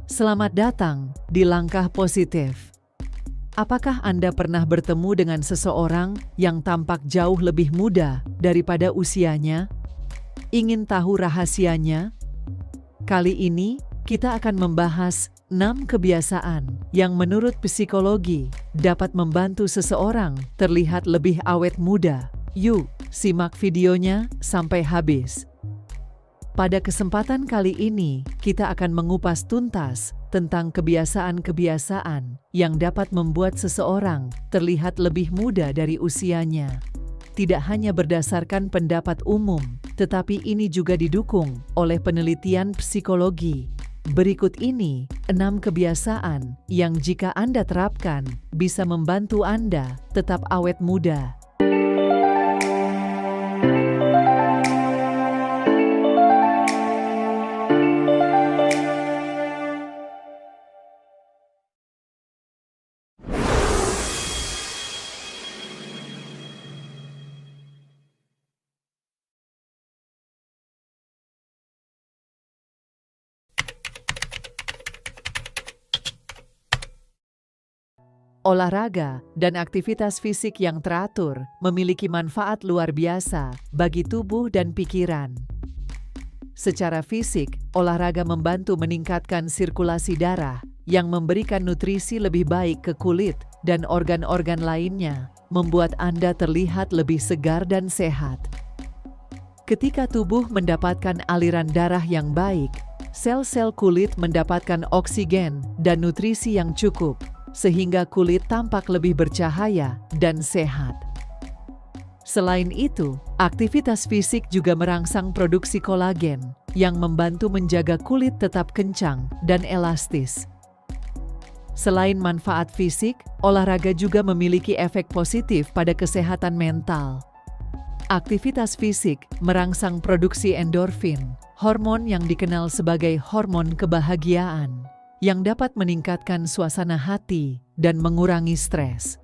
Selamat datang di Langkah Positif. Apakah Anda pernah bertemu dengan seseorang yang tampak jauh lebih muda daripada usianya? Ingin tahu rahasianya? Kali ini, kita akan membahas 6 kebiasaan yang menurut psikologi dapat membantu seseorang terlihat lebih awet muda. Yuk, simak videonya sampai habis. Pada kesempatan kali ini, kita akan mengupas tuntas tentang kebiasaan-kebiasaan yang dapat membuat seseorang terlihat lebih muda dari usianya. Tidak hanya berdasarkan pendapat umum, tetapi ini juga didukung oleh penelitian psikologi. Berikut ini 6 kebiasaan yang jika Anda terapkan bisa membantu Anda tetap awet muda. Olahraga dan aktivitas fisik yang teratur memiliki manfaat luar biasa bagi tubuh dan pikiran. Secara fisik, olahraga membantu meningkatkan sirkulasi darah yang memberikan nutrisi lebih baik ke kulit dan organ-organ lainnya, membuat Anda terlihat lebih segar dan sehat. Ketika tubuh mendapatkan aliran darah yang baik, sel-sel kulit mendapatkan oksigen dan nutrisi yang cukup, sehingga kulit tampak lebih bercahaya dan sehat. Selain itu, aktivitas fisik juga merangsang produksi kolagen yang membantu menjaga kulit tetap kencang dan elastis. Selain manfaat fisik, olahraga juga memiliki efek positif pada kesehatan mental. Aktivitas fisik merangsang produksi endorfin, hormon yang dikenal sebagai hormon kebahagiaan, yang dapat meningkatkan suasana hati dan mengurangi stres.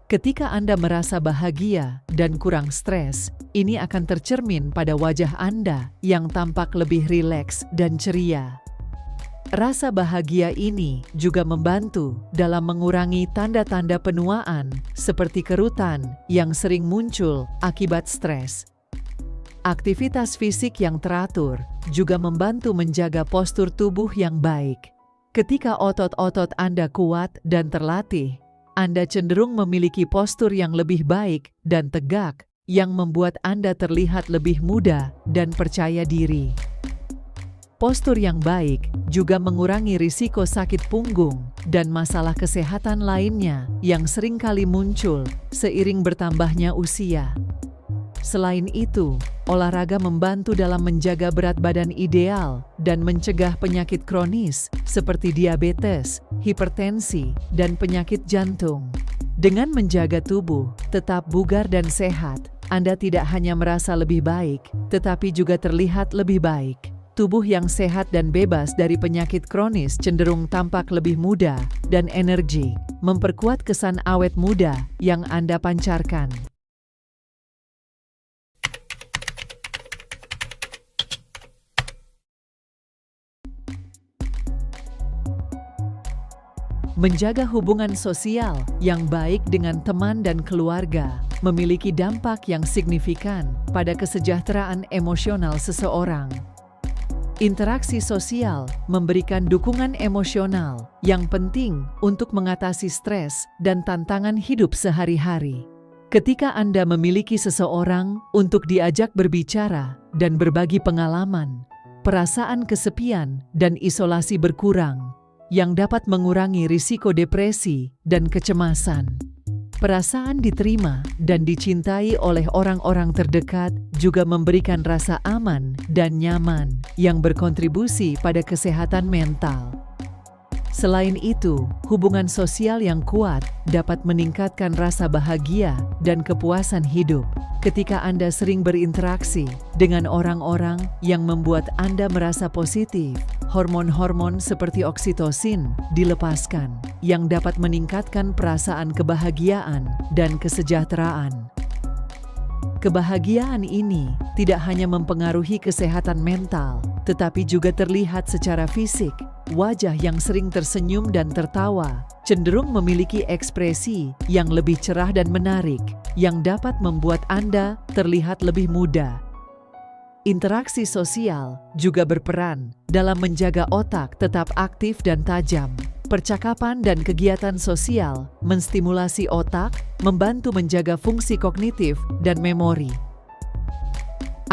Ketika Anda merasa bahagia dan kurang stres, ini akan tercermin pada wajah Anda yang tampak lebih rileks dan ceria. Rasa bahagia ini juga membantu dalam mengurangi tanda-tanda penuaan seperti kerutan yang sering muncul akibat stres. Aktivitas fisik yang teratur juga membantu menjaga postur tubuh yang baik. Ketika otot-otot Anda kuat dan terlatih, Anda cenderung memiliki postur yang lebih baik dan tegak, yang membuat Anda terlihat lebih muda dan percaya diri. Postur yang baik juga mengurangi risiko sakit punggung dan masalah kesehatan lainnya yang seringkali muncul seiring bertambahnya usia. Selain itu, olahraga membantu dalam menjaga berat badan ideal dan mencegah penyakit kronis seperti diabetes, hipertensi, dan penyakit jantung. Dengan menjaga tubuh tetap bugar dan sehat, Anda tidak hanya merasa lebih baik, tetapi juga terlihat lebih baik. Tubuh yang sehat dan bebas dari penyakit kronis cenderung tampak lebih muda dan energi, memperkuat kesan awet muda yang Anda pancarkan. Menjaga hubungan sosial yang baik dengan teman dan keluarga memiliki dampak yang signifikan pada kesejahteraan emosional seseorang. Interaksi sosial memberikan dukungan emosional yang penting untuk mengatasi stres dan tantangan hidup sehari-hari. Ketika Anda memiliki seseorang untuk diajak berbicara dan berbagi pengalaman, perasaan kesepian dan isolasi berkurang, yang dapat mengurangi risiko depresi dan kecemasan. Perasaan diterima dan dicintai oleh orang-orang terdekat juga memberikan rasa aman dan nyaman yang berkontribusi pada kesehatan mental. Selain itu, hubungan sosial yang kuat dapat meningkatkan rasa bahagia dan kepuasan hidup. Ketika Anda sering berinteraksi dengan orang-orang yang membuat Anda merasa positif, hormon-hormon seperti oksitosin dilepaskan, yang dapat meningkatkan perasaan kebahagiaan dan kesejahteraan. Kebahagiaan ini tidak hanya mempengaruhi kesehatan mental, tetapi juga terlihat secara fisik. Wajah yang sering tersenyum dan tertawa cenderung memiliki ekspresi yang lebih cerah dan menarik, yang dapat membuat Anda terlihat lebih muda. Interaksi sosial juga berperan dalam menjaga otak tetap aktif dan tajam. Percakapan dan kegiatan sosial menstimulasi otak, membantu menjaga fungsi kognitif dan memori.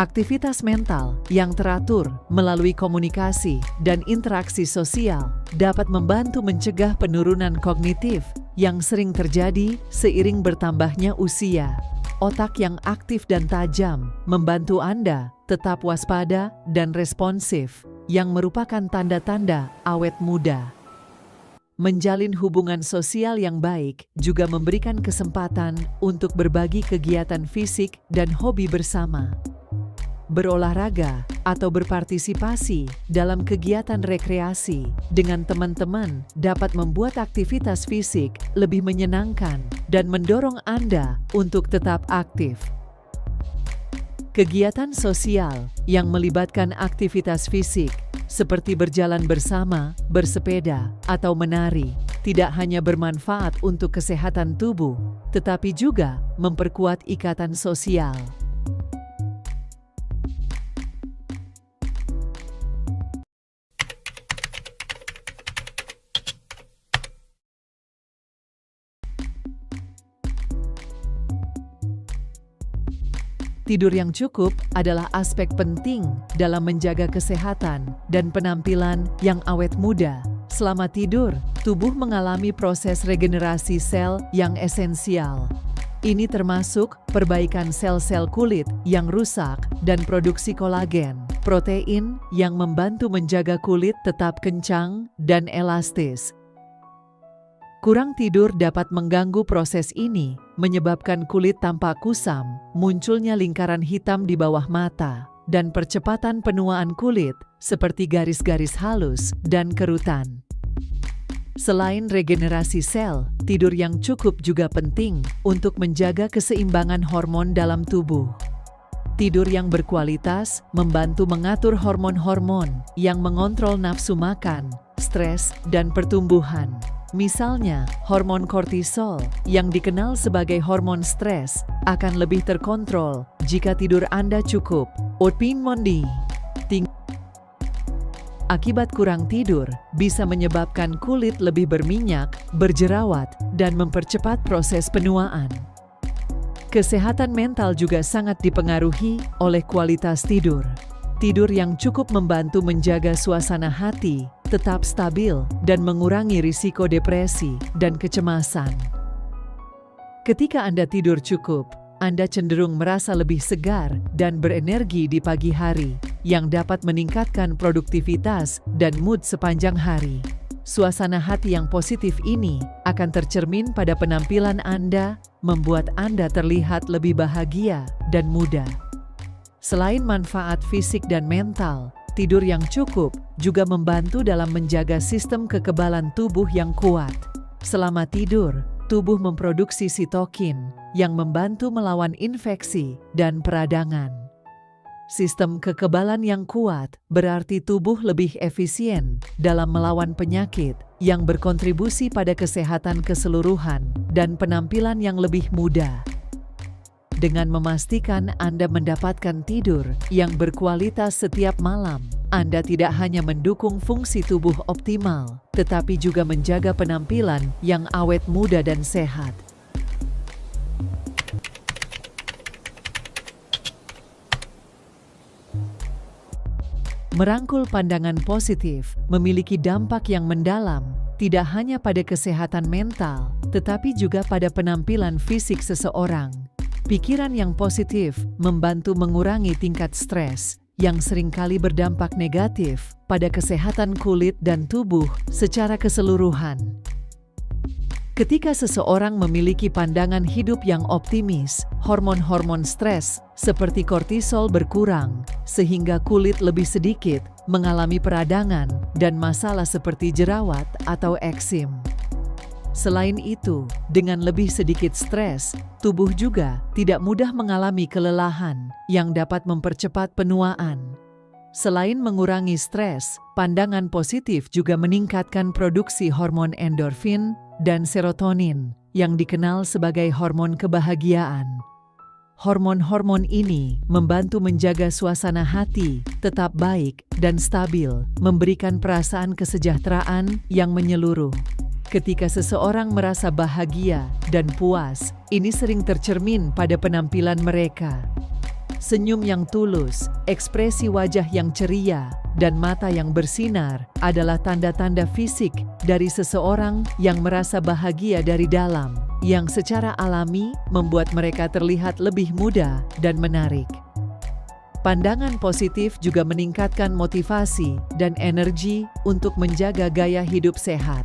Aktivitas mental yang teratur melalui komunikasi dan interaksi sosial dapat membantu mencegah penurunan kognitif yang sering terjadi seiring bertambahnya usia. Otak yang aktif dan tajam membantu Anda tetap waspada dan responsif, yang merupakan tanda-tanda awet muda. Menjalin hubungan sosial yang baik juga memberikan kesempatan untuk berbagi kegiatan fisik dan hobi bersama. Berolahraga atau berpartisipasi dalam kegiatan rekreasi dengan teman-teman dapat membuat aktivitas fisik lebih menyenangkan dan mendorong Anda untuk tetap aktif. Kegiatan sosial yang melibatkan aktivitas fisik seperti berjalan bersama, bersepeda, atau menari, tidak hanya bermanfaat untuk kesehatan tubuh, tetapi juga memperkuat ikatan sosial. Tidur yang cukup adalah aspek penting dalam menjaga kesehatan dan penampilan yang awet muda. Selama tidur, tubuh mengalami proses regenerasi sel yang esensial. Ini termasuk perbaikan sel-sel kulit yang rusak dan produksi kolagen, protein yang membantu menjaga kulit tetap kencang dan elastis. Kurang tidur dapat mengganggu proses ini, menyebabkan kulit tampak kusam, munculnya lingkaran hitam di bawah mata, dan percepatan penuaan kulit seperti garis-garis halus dan kerutan. Selain regenerasi sel, tidur yang cukup juga penting untuk menjaga keseimbangan hormon dalam tubuh. Tidur yang berkualitas membantu mengatur hormon-hormon yang mengontrol nafsu makan, stres, dan pertumbuhan. Misalnya, hormon kortisol yang dikenal sebagai hormon stres akan lebih terkontrol jika tidur Anda cukup. Akibat kurang tidur bisa menyebabkan kulit lebih berminyak, berjerawat, dan mempercepat proses penuaan. Kesehatan mental juga sangat dipengaruhi oleh kualitas tidur. Tidur yang cukup membantu menjaga suasana hati tetap stabil dan mengurangi risiko depresi dan kecemasan. Ketika Anda tidur cukup, Anda cenderung merasa lebih segar dan berenergi di pagi hari, yang dapat meningkatkan produktivitas dan mood sepanjang hari. Suasana hati yang positif ini akan tercermin pada penampilan Anda, membuat Anda terlihat lebih bahagia dan muda. Selain manfaat fisik dan mental, tidur yang cukup juga membantu dalam menjaga sistem kekebalan tubuh yang kuat. Selama tidur, tubuh memproduksi sitokin yang membantu melawan infeksi dan peradangan. Sistem kekebalan yang kuat berarti tubuh lebih efisien dalam melawan penyakit, yang berkontribusi pada kesehatan keseluruhan dan penampilan yang lebih muda. Dengan memastikan Anda mendapatkan tidur yang berkualitas setiap malam, Anda tidak hanya mendukung fungsi tubuh optimal, tetapi juga menjaga penampilan yang awet muda dan sehat. Merangkul pandangan positif memiliki dampak yang mendalam, tidak hanya pada kesehatan mental, tetapi juga pada penampilan fisik seseorang. Pikiran yang positif membantu mengurangi tingkat stres, yang seringkali berdampak negatif pada kesehatan kulit dan tubuh secara keseluruhan. Ketika seseorang memiliki pandangan hidup yang optimis, hormon-hormon stres seperti kortisol berkurang, sehingga kulit lebih sedikit mengalami peradangan dan masalah seperti jerawat atau eksim. Selain itu, dengan lebih sedikit stres, tubuh juga tidak mudah mengalami kelelahan yang dapat mempercepat penuaan. Selain mengurangi stres, pandangan positif juga meningkatkan produksi hormon endorfin dan serotonin yang dikenal sebagai hormon kebahagiaan. Hormon-hormon ini membantu menjaga suasana hati tetap baik dan stabil, memberikan perasaan kesejahteraan yang menyeluruh. Ketika seseorang merasa bahagia dan puas, ini sering tercermin pada penampilan mereka. Senyum yang tulus, ekspresi wajah yang ceria, dan mata yang bersinar adalah tanda-tanda fisik dari seseorang yang merasa bahagia dari dalam, yang secara alami membuat mereka terlihat lebih muda dan menarik. Pandangan positif juga meningkatkan motivasi dan energi untuk menjaga gaya hidup sehat.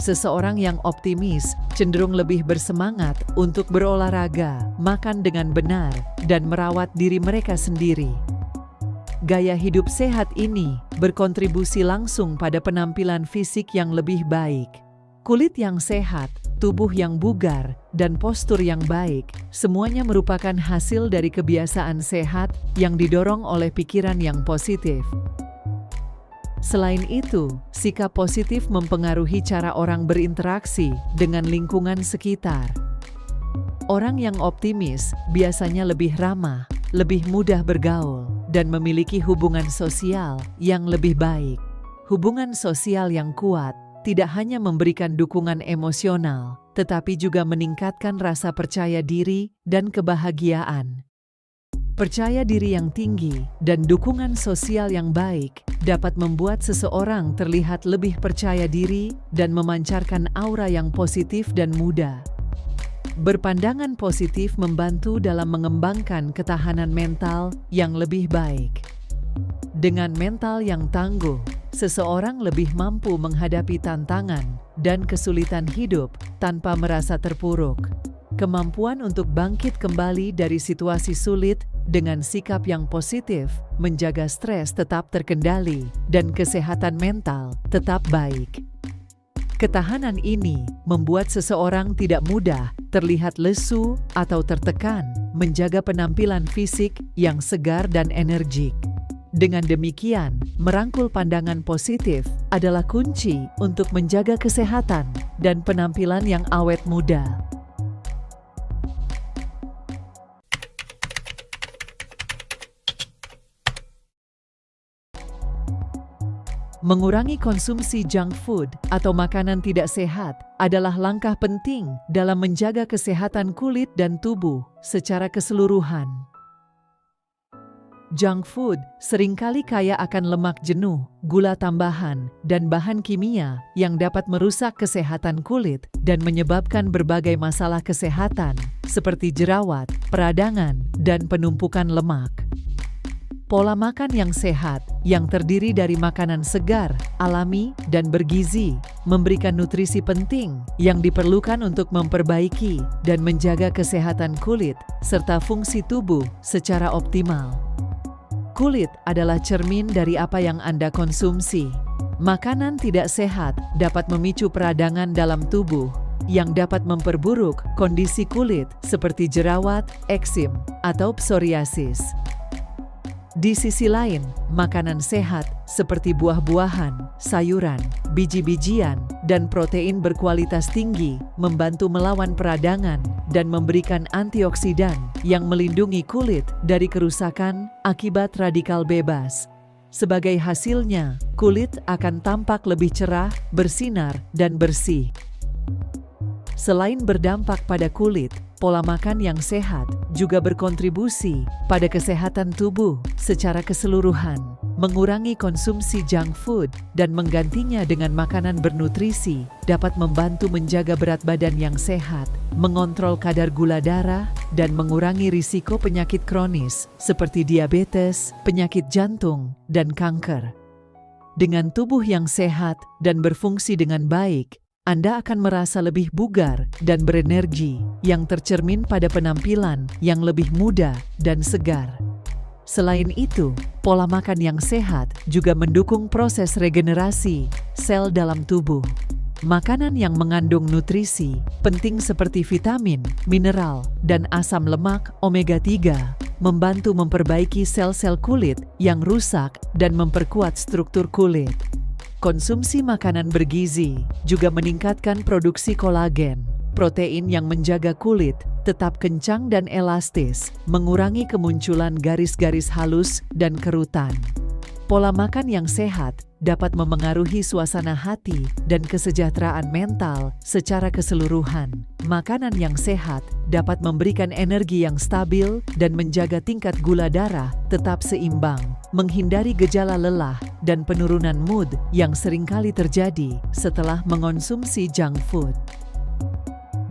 Seseorang yang optimis cenderung lebih bersemangat untuk berolahraga, makan dengan benar, dan merawat diri mereka sendiri. Gaya hidup sehat ini berkontribusi langsung pada penampilan fisik yang lebih baik. Kulit yang sehat, tubuh yang bugar, dan postur yang baik, semuanya merupakan hasil dari kebiasaan sehat yang didorong oleh pikiran yang positif. Selain itu, sikap positif mempengaruhi cara orang berinteraksi dengan lingkungan sekitar. Orang yang optimis biasanya lebih ramah, lebih mudah bergaul, dan memiliki hubungan sosial yang lebih baik. Hubungan sosial yang kuat tidak hanya memberikan dukungan emosional, tetapi juga meningkatkan rasa percaya diri dan kebahagiaan. Percaya diri yang tinggi dan dukungan sosial yang baik dapat membuat seseorang terlihat lebih percaya diri dan memancarkan aura yang positif dan muda. Berpandangan positif membantu dalam mengembangkan ketahanan mental yang lebih baik. Dengan mental yang tangguh, seseorang lebih mampu menghadapi tantangan dan kesulitan hidup tanpa merasa terpuruk. Kemampuan untuk bangkit kembali dari situasi sulit dengan sikap yang positif, menjaga stres tetap terkendali, dan kesehatan mental tetap baik. Ketahanan ini membuat seseorang tidak mudah terlihat lesu atau tertekan, menjaga penampilan fisik yang segar dan energik. Dengan demikian, merangkul pandangan positif adalah kunci untuk menjaga kesehatan dan penampilan yang awet muda. Mengurangi konsumsi junk food atau makanan tidak sehat adalah langkah penting dalam menjaga kesehatan kulit dan tubuh secara keseluruhan. Junk food seringkali kaya akan lemak jenuh, gula tambahan, dan bahan kimia yang dapat merusak kesehatan kulit dan menyebabkan berbagai masalah kesehatan seperti jerawat, peradangan, dan penumpukan lemak. Pola makan yang sehat, yang terdiri dari makanan segar, alami, dan bergizi, memberikan nutrisi penting yang diperlukan untuk memperbaiki dan menjaga kesehatan kulit serta fungsi tubuh secara optimal. Kulit adalah cermin dari apa yang Anda konsumsi. Makanan tidak sehat dapat memicu peradangan dalam tubuh yang dapat memperburuk kondisi kulit seperti jerawat, eksim, atau psoriasis. Di sisi lain, makanan sehat seperti buah-buahan, sayuran, biji-bijian, dan protein berkualitas tinggi membantu melawan peradangan dan memberikan antioksidan yang melindungi kulit dari kerusakan akibat radikal bebas. Sebagai hasilnya, kulit akan tampak lebih cerah, bersinar, dan bersih. Selain berdampak pada kulit, pola makan yang sehat juga berkontribusi pada kesehatan tubuh secara keseluruhan. Mengurangi konsumsi junk food dan menggantinya dengan makanan bernutrisi dapat membantu menjaga berat badan yang sehat, mengontrol kadar gula darah, dan mengurangi risiko penyakit kronis seperti diabetes, penyakit jantung, dan kanker. Dengan tubuh yang sehat dan berfungsi dengan baik, Anda akan merasa lebih bugar dan berenergi, yang tercermin pada penampilan yang lebih muda dan segar. Selain itu, pola makan yang sehat juga mendukung proses regenerasi sel dalam tubuh. Makanan yang mengandung nutrisi penting seperti vitamin, mineral, dan asam lemak omega-3 membantu memperbaiki sel-sel kulit yang rusak dan memperkuat struktur kulit. Konsumsi makanan bergizi juga meningkatkan produksi kolagen, protein yang menjaga kulit tetap kencang dan elastis, mengurangi kemunculan garis-garis halus dan kerutan. Pola makan yang sehat dapat memengaruhi suasana hati dan kesejahteraan mental secara keseluruhan. Makanan yang sehat dapat memberikan energi yang stabil dan menjaga tingkat gula darah tetap seimbang, menghindari gejala lelah dan penurunan mood yang seringkali terjadi setelah mengonsumsi junk food.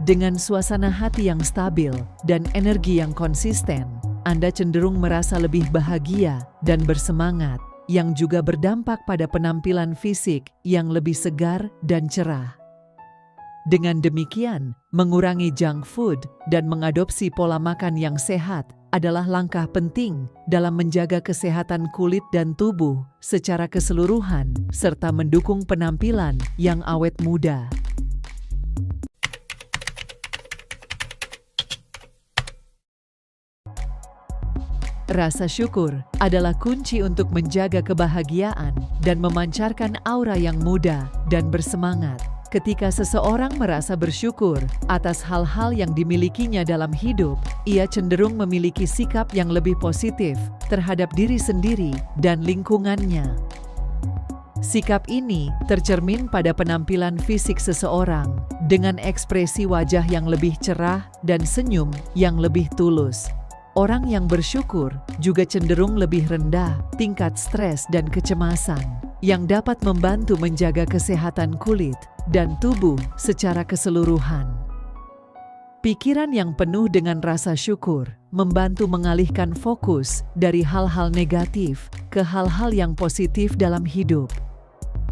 Dengan suasana hati yang stabil dan energi yang konsisten, Anda cenderung merasa lebih bahagia dan bersemangat, yang juga berdampak pada penampilan fisik yang lebih segar dan cerah. Dengan demikian, mengurangi junk food dan mengadopsi pola makan yang sehat adalah langkah penting dalam menjaga kesehatan kulit dan tubuh secara keseluruhan, serta mendukung penampilan yang awet muda. Rasa syukur adalah kunci untuk menjaga kebahagiaan dan memancarkan aura yang muda dan bersemangat. Ketika seseorang merasa bersyukur atas hal-hal yang dimilikinya dalam hidup, ia cenderung memiliki sikap yang lebih positif terhadap diri sendiri dan lingkungannya. Sikap ini tercermin pada penampilan fisik seseorang dengan ekspresi wajah yang lebih cerah dan senyum yang lebih tulus. Orang yang bersyukur juga cenderung lebih rendah tingkat stres dan kecemasan, yang dapat membantu menjaga kesehatan kulit dan tubuh secara keseluruhan. Pikiran yang penuh dengan rasa syukur membantu mengalihkan fokus dari hal-hal negatif ke hal-hal yang positif dalam hidup.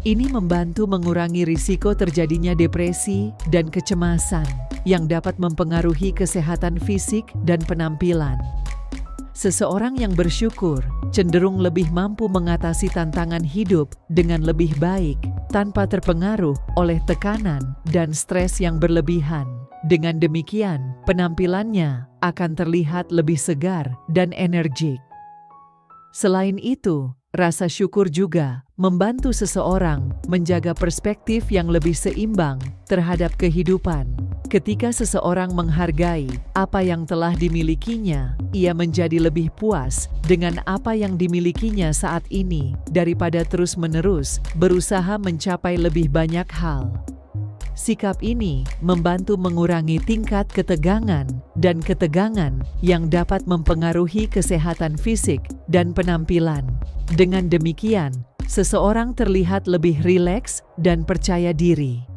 Ini membantu mengurangi risiko terjadinya depresi dan kecemasan yang dapat mempengaruhi kesehatan fisik dan penampilan. Seseorang yang bersyukur cenderung lebih mampu mengatasi tantangan hidup dengan lebih baik tanpa terpengaruh oleh tekanan dan stres yang berlebihan. Dengan demikian, penampilannya akan terlihat lebih segar dan energik. Selain itu, rasa syukur juga membantu seseorang menjaga perspektif yang lebih seimbang terhadap kehidupan. Ketika seseorang menghargai apa yang telah dimilikinya, ia menjadi lebih puas dengan apa yang dimilikinya saat ini daripada terus-menerus berusaha mencapai lebih banyak hal. Sikap ini membantu mengurangi tingkat ketegangan dan ketegangan yang dapat mempengaruhi kesehatan fisik dan penampilan. Dengan demikian, seseorang terlihat lebih rileks dan percaya diri.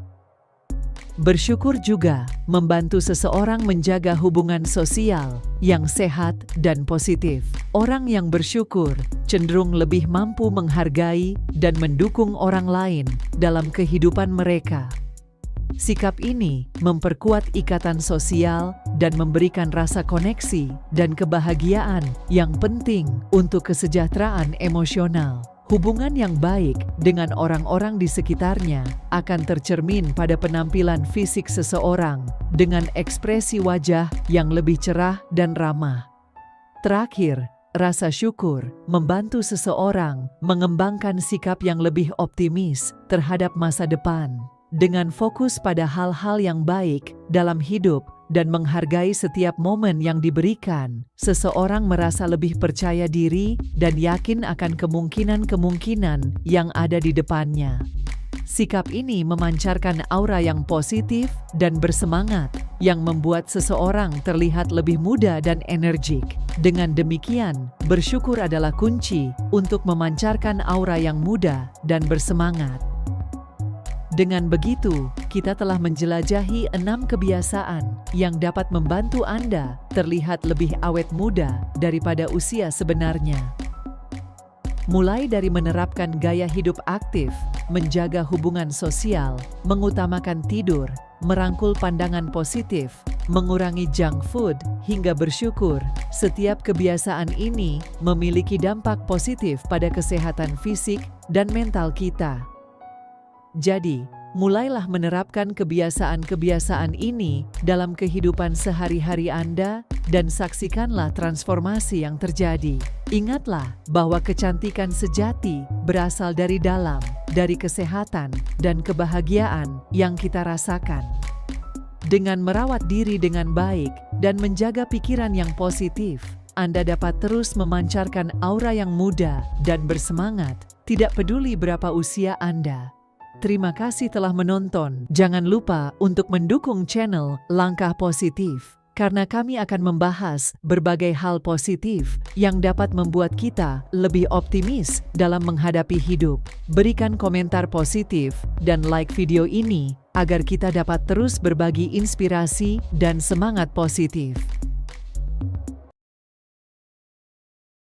Bersyukur juga membantu seseorang menjaga hubungan sosial yang sehat dan positif. Orang yang bersyukur cenderung lebih mampu menghargai dan mendukung orang lain dalam kehidupan mereka. Sikap ini memperkuat ikatan sosial dan memberikan rasa koneksi dan kebahagiaan yang penting untuk kesejahteraan emosional. Hubungan yang baik dengan orang-orang di sekitarnya akan tercermin pada penampilan fisik seseorang dengan ekspresi wajah yang lebih cerah dan ramah. Terakhir, rasa syukur membantu seseorang mengembangkan sikap yang lebih optimis terhadap masa depan. Dengan fokus pada hal-hal yang baik dalam hidup dan menghargai setiap momen yang diberikan, seseorang merasa lebih percaya diri dan yakin akan kemungkinan-kemungkinan yang ada di depannya. Sikap ini memancarkan aura yang positif dan bersemangat, yang membuat seseorang terlihat lebih muda dan energik. Dengan demikian, bersyukur adalah kunci untuk memancarkan aura yang muda dan bersemangat. Dengan begitu, kita telah menjelajahi 6 kebiasaan yang dapat membantu Anda terlihat lebih awet muda daripada usia sebenarnya. Mulai dari menerapkan gaya hidup aktif, menjaga hubungan sosial, mengutamakan tidur, merangkul pandangan positif, mengurangi junk food, hingga bersyukur, setiap kebiasaan ini memiliki dampak positif pada kesehatan fisik dan mental kita. Jadi, mulailah menerapkan kebiasaan-kebiasaan ini dalam kehidupan sehari-hari Anda dan saksikanlah transformasi yang terjadi. Ingatlah bahwa kecantikan sejati berasal dari dalam, dari kesehatan dan kebahagiaan yang kita rasakan. Dengan merawat diri dengan baik dan menjaga pikiran yang positif, Anda dapat terus memancarkan aura yang muda dan bersemangat, tidak peduli berapa usia Anda. Terima kasih telah menonton. Jangan lupa untuk mendukung channel Langkah Positif, karena kami akan membahas berbagai hal positif yang dapat membuat kita lebih optimis dalam menghadapi hidup. Berikan komentar positif dan like video ini agar kita dapat terus berbagi inspirasi dan semangat positif.